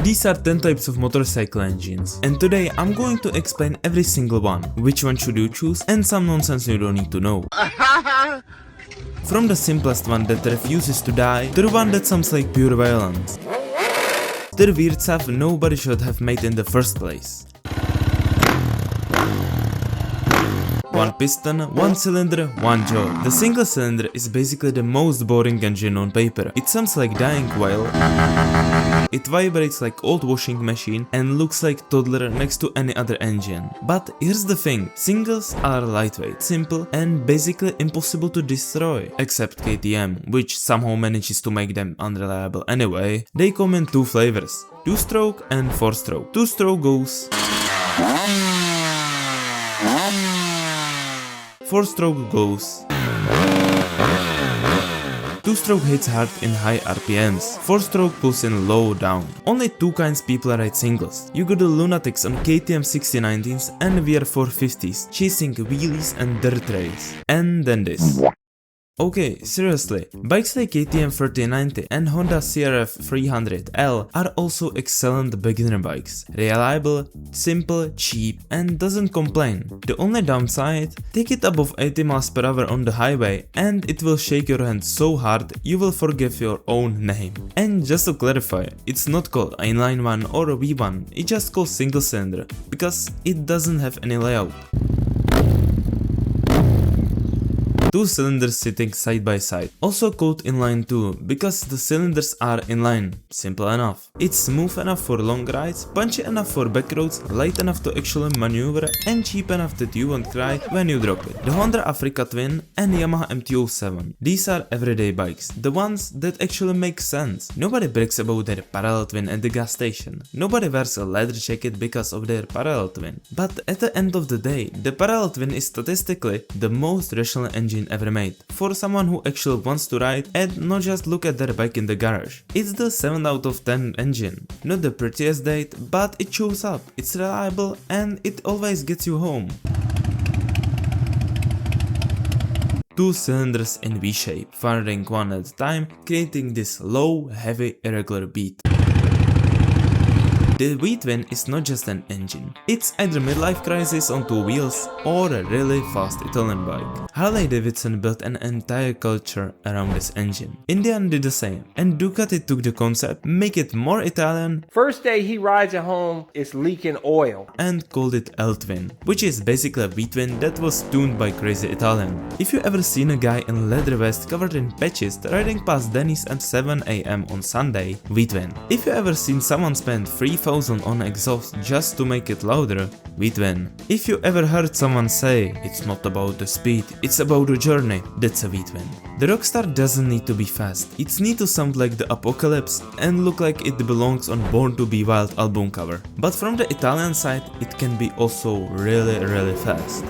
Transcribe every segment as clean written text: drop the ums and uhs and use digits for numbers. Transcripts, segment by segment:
These are 10 types of motorcycle engines, and today I'm going to explain every single one, which one should you choose, and some nonsense you don't need to know. From the simplest one that refuses to die, to the one that sounds like pure violence. The weird stuff nobody should have made in the first place. One piston, one cylinder, one jaw. The single cylinder is basically the most boring engine on paper. It sounds like dying while it vibrates like old washing machine and looks like toddler next to any other engine. But here's the thing, singles are lightweight, simple and basically impossible to destroy. Except KTM, which somehow manages to make them unreliable anyway. They come in two flavors, 2-stroke and 4-stroke. 2-stroke goes 4-stroke goes. 2-stroke hits hard in high RPMs, 4-stroke pulls in low down. Only two kinds people ride singles. You got the lunatics on KTM 6019s and VR450s chasing wheelies and dirt trails. And then this. Okay, seriously, bikes like KTM 3090 and Honda CRF 300L are also excellent beginner bikes. Reliable, simple, cheap and doesn't complain. The only downside, take it above 80 mph on the highway and it will shake your hand so hard you will forget your own name. And just to clarify, it's not called Inline-1 or V1, it's just called single cylinder, because it doesn't have any layout. Two cylinders sitting side by side, also called Inline-2 because the cylinders are inline, simple enough. It's smooth enough for long rides, punchy enough for back roads, light enough to actually maneuver and cheap enough that you won't cry when you drop it. The Honda Africa Twin and Yamaha MT-07. These are everyday bikes, the ones that actually make sense. Nobody brags about their parallel twin at the gas station. Nobody wears a leather jacket because of their parallel twin. But at the end of the day, the parallel twin is statistically the most rational engine ever made, for someone who actually wants to ride and not just look at their bike in the garage. It's the 7 out of 10 engine. Not the prettiest date, but it shows up, it's reliable and it always gets you home. Two cylinders in V-shape, firing one at a time, creating this low, heavy, irregular beat. The V-twin is not just an engine, it's either midlife crisis on two wheels or a really fast Italian bike. Harley-Davidson built an entire culture around this engine. Indian did the same, and Ducati took the concept, make it more Italian. First day he rides at home, it's leaking oil. And called it L-twin, which is basically a V-twin that was tuned by crazy Italian. If you ever seen a guy in leather vest covered in patches riding past Denny's at 7 AM on Sunday, V-twin. If you ever seen someone spend 3,000 on exhaust just to make it louder, V-twin. If you ever heard someone say, it's not about the speed, it's about the journey, that's a V-twin. The Rockstar doesn't need to be fast, it needs to sound like the apocalypse and look like it belongs on Born to Be Wild album cover. But from the Italian side, it can be also really fast.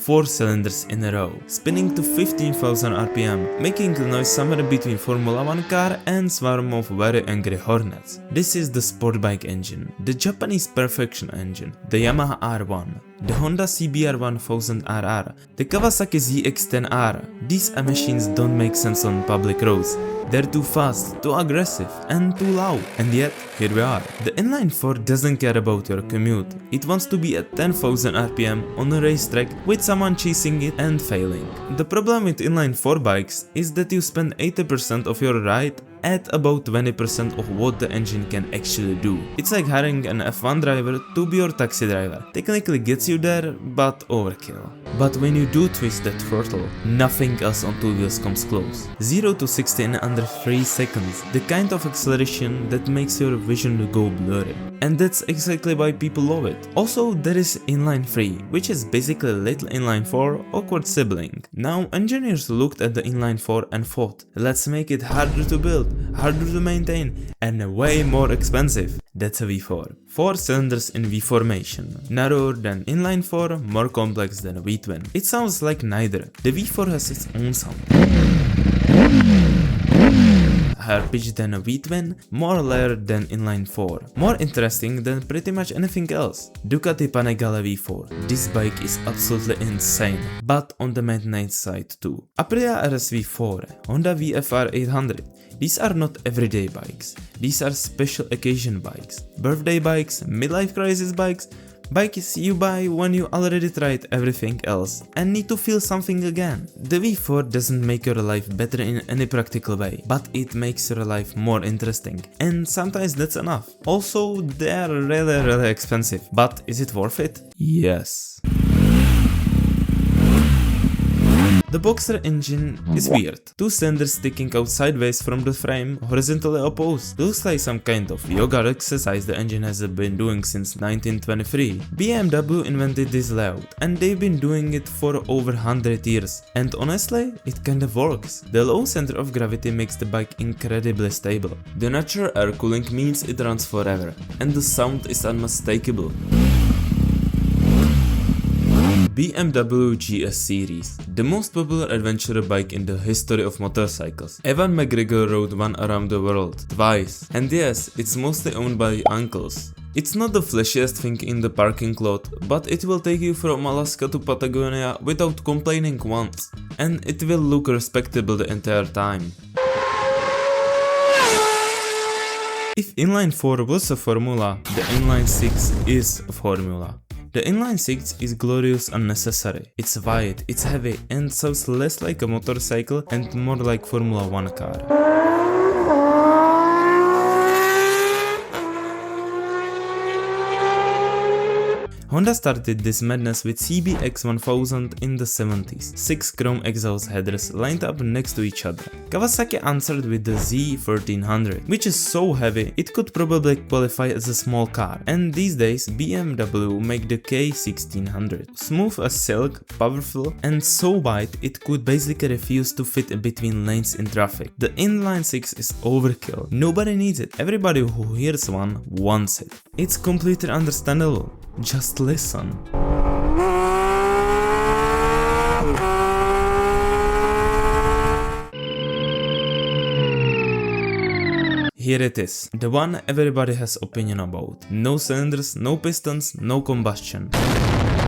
4 cylinders in a row, spinning to 15,000 RPM, making the noise somewhere between Formula 1 car and swarm of very angry hornets. This is the sport bike engine, the Japanese perfection engine, the Yamaha R1, the Honda CBR 1000RR, the Kawasaki ZX-10R. These machines don't make sense on public roads. They're too fast, too aggressive, and too loud. And yet, here we are. The Inline-4 doesn't care about your commute. It wants to be at 10,000 RPM on a racetrack with someone chasing it and failing. The problem with Inline-4 bikes is that you spend 80% of your ride at about 20% of what the engine can actually do. It's like hiring an F1 driver to be your taxi driver. Technically gets you there, but overkill. But when you do twist that throttle, nothing else on two wheels comes close. 0 to 60 in under 3 seconds, the kind of acceleration that makes your vision go blurry. And that's exactly why people love it. Also, there is Inline-3, which is basically a little Inline-4 awkward sibling. Now, engineers looked at the Inline-4 and thought, let's make it harder to build, harder to maintain, and way more expensive. That's a V4. 4 cylinders in V formation. Narrower than Inline-4, more complex than a V-twin. It sounds like neither. The V4 has its own sound. higher pitch than a V-twin, more layered than Inline-4, more interesting than pretty much anything else. Ducati Panigale V4, this bike is absolutely insane, but on the maintenance side too. Aprilia RS-V4, Honda VFR 800, these are not everyday bikes, these are special occasion bikes, birthday bikes, midlife crisis bikes, bikes you buy when you already tried everything else and need to feel something again. The V4 doesn't make your life better in any practical way, but it makes your life more interesting, and sometimes that's enough. Also, they are really expensive, but is it worth it? Yes. The Boxer engine is weird. Two cylinders sticking out sideways from the frame, horizontally opposed. Looks like some kind of yoga exercise the engine has been doing since 1923. BMW invented this layout, and they've been doing it for over 100 years. And honestly, it kinda works. The low center of gravity makes the bike incredibly stable. The natural air cooling means it runs forever, and the sound is unmistakable. BMW GS series, the most popular adventure bike in the history of motorcycles. Ewan McGregor rode one around the world, twice. And yes, it's mostly owned by uncles. It's not the flashiest thing in the parking lot, but it will take you from Alaska to Patagonia without complaining once. And it will look respectable the entire time. If Inline-4 was a formula, the Inline-6 is a formula. The Inline-6 is glorious and necessary. It's wide, it's heavy, and sounds less like a motorcycle and more like Formula 1 car. Honda started this madness with CBX-1000 in the 70s, 6 chrome exhaust headers lined up next to each other. Kawasaki answered with the Z1300, which is so heavy it could probably qualify as a small car, and these days BMW make the K1600. Smooth as silk, powerful, and so wide it could basically refuse to fit between lanes in traffic. The Inline-6 is overkill, nobody needs it, everybody who hears one wants it. It's completely understandable. Just listen. Here it is, the one everybody has opinion about. No cylinders, no pistons, no combustion.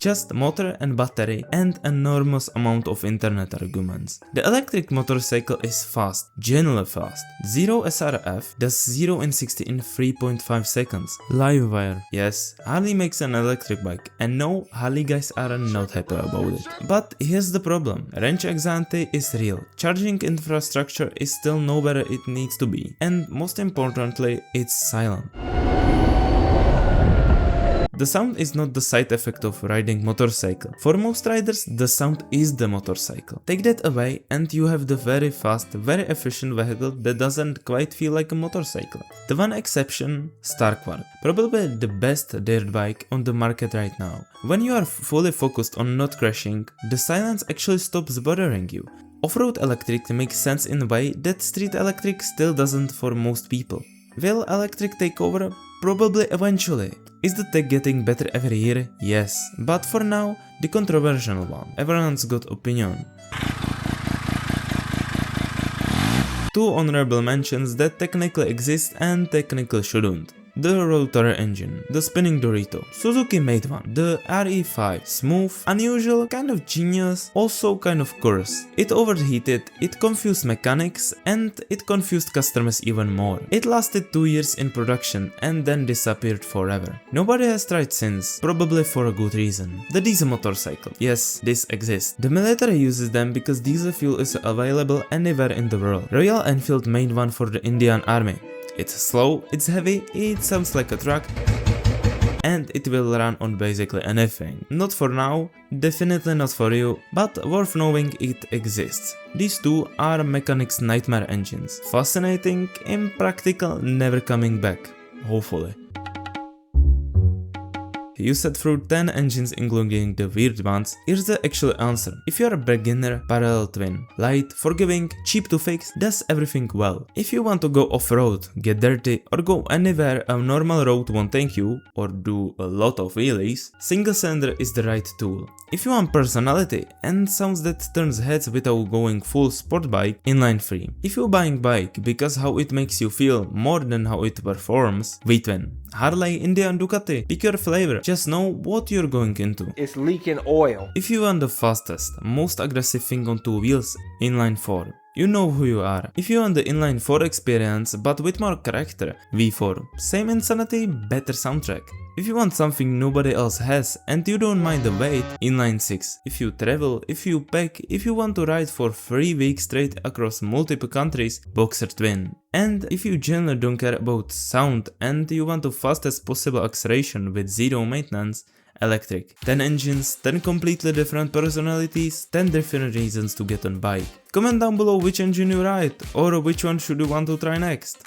Just motor and battery and enormous amount of internet arguments. The electric motorcycle is fast, genuinely fast. 0 SRF does 0 in 60 in 3.5 seconds. Live wire. Yes, Harley makes an electric bike, and no, Harley guys are not happy about it. But here's the problem, range anxiety is real, charging infrastructure is still nowhere it needs to be, and most importantly, it's silent. The sound is not the side effect of riding motorcycle. For most riders, the sound is the motorcycle. Take that away and you have the very fast, very efficient vehicle that doesn't quite feel like a motorcycle. The one exception, Stark Varg, probably the best dirt bike on the market right now. When you are fully focused on not crashing, the silence actually stops bothering you. Off-road electric makes sense in a way that street electric still doesn't for most people. Will electric take over? Probably eventually. Is the tech getting better every year? Yes, but for now, the controversial one. Everyone's got opinion. Two honorable mentions that technically exist and technically shouldn't. The Rotary engine, the spinning Dorito. Suzuki made one. The RE5, smooth, unusual, kind of genius, also kind of coarse. It overheated, it confused mechanics, and it confused customers even more. It lasted 2 years in production and then disappeared forever. Nobody has tried since, probably for a good reason. The diesel motorcycle. Yes, this exists. The military uses them because diesel fuel is available anywhere in the world. Royal Enfield made one for the Indian Army. It's slow, it's heavy, it sounds like a truck, and it will run on basically anything. Not for now, definitely not for you, but worth knowing it exists. These two are mechanics' nightmare engines. Fascinating, impractical, never coming back. Hopefully. you said through 10 engines including the weird ones. Here's the actual answer. If you're a beginner, parallel twin. Light, forgiving, cheap to fix, does everything well. If you want to go off-road, get dirty, or go anywhere a normal road won't take you, or do a lot of wheelies, single cylinder is the right tool. If you want personality and sounds that turns heads without going full sport bike, Inline-3. If you're buying bike because how it makes you feel more than how it performs, V-twin. Harley, India and Ducati, pick your flavor, just know what you're going into. It's leaking oil. If you want the fastest, most aggressive thing on two wheels, Inline-4. You know who you are. If you want the Inline-4 experience but with more character, V4. Same insanity, better soundtrack. If you want something nobody else has and you don't mind the wait, Inline-6. If you travel, if you pack, if you want to ride for 3 weeks straight across multiple countries, Boxer twin. And if you generally don't care about sound and you want the fastest possible acceleration with zero maintenance, electric. 10 engines, 10 completely different personalities, 10 different reasons to get on bike. Comment down below which engine you ride or which one should you want to try next.